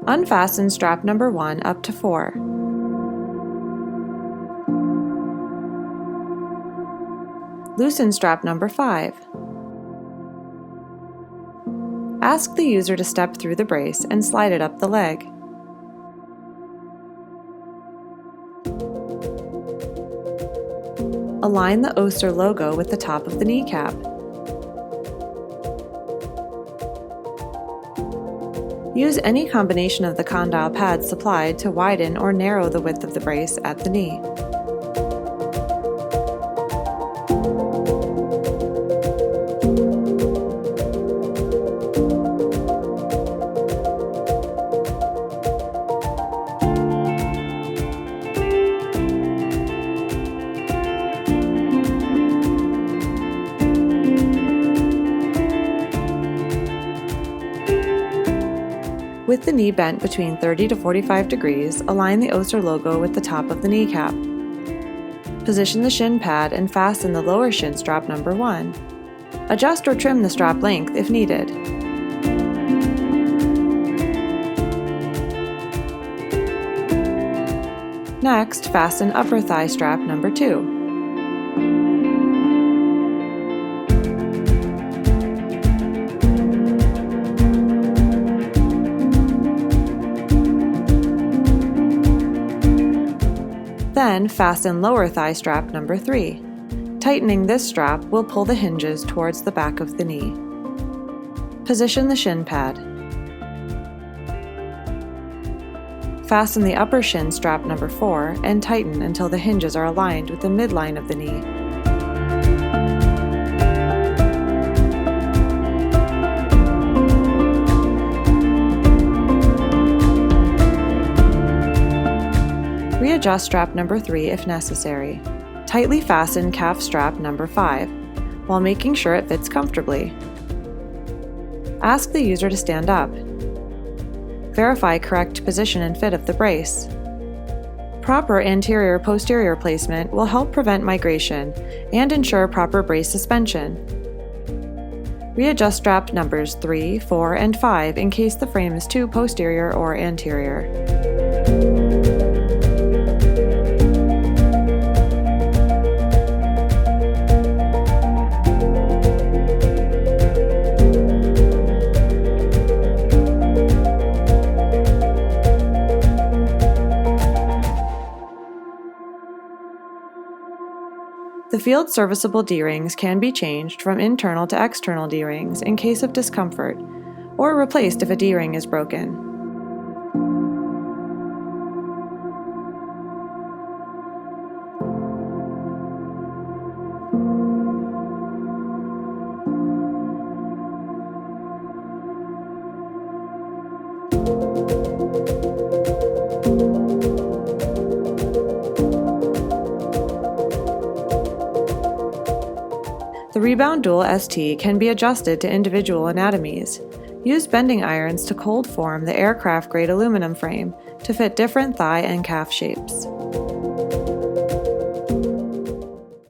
Unfasten strap number 1 up to 4. Loosen strap number 5. Ask the user to step through the brace and slide it up the leg. Align the Össur logo with the top of the kneecap. Use any combination of the condyle pads supplied to widen or narrow the width of the brace at the knee. With the knee bent between 30 to 45 degrees, align the Össur logo with the top of the kneecap. Position the shin pad and fasten the lower shin strap number 1. Adjust or trim the strap length if needed. Next, fasten upper thigh strap number 2. Then fasten lower thigh strap number 3. Tightening this strap will pull the hinges towards the back of the knee. Position the shin pad. Fasten the upper shin strap number 4 and tighten until the hinges are aligned with the midline of the knee. Readjust strap number 3 if necessary. Tightly fasten calf strap number 5 while making sure it fits comfortably. Ask the user to stand up. Verify correct position and fit of the brace. Proper anterior-posterior placement will help prevent migration and ensure proper brace suspension. Readjust strap numbers 3, 4, and 5 in case the frame is too posterior or anterior. The field serviceable D-rings can be changed from internal to external D-rings in case of discomfort, or replaced if a D-ring is broken. The Rebound Dual ST can be adjusted to individual anatomies. Use bending irons to cold form the aircraft-grade aluminum frame to fit different thigh and calf shapes.